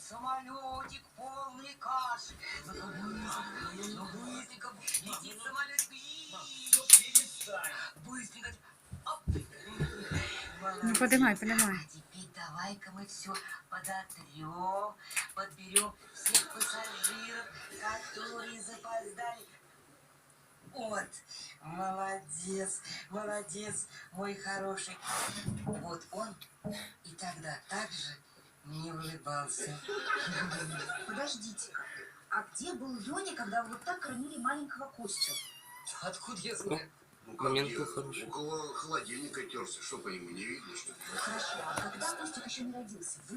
Самолетик полный каши. Быстренько летит самолетик. Быстренько. Ну, поднимай, поднимай. А теперь давай-ка мы все подотрем, подберем всех пассажиров, которые запоздали. Вот, молодец, молодец, мой хороший. Вот он и тогда так же не улыбался. Подождите-ка, а где был Леня, когда вы вот так кормили маленького Костю? Откуда я знаю? Ну, Момент как был я хороший. около холодильника терся, что по нему не видно, что ли? Хорошо, а когда Костик еще не родился,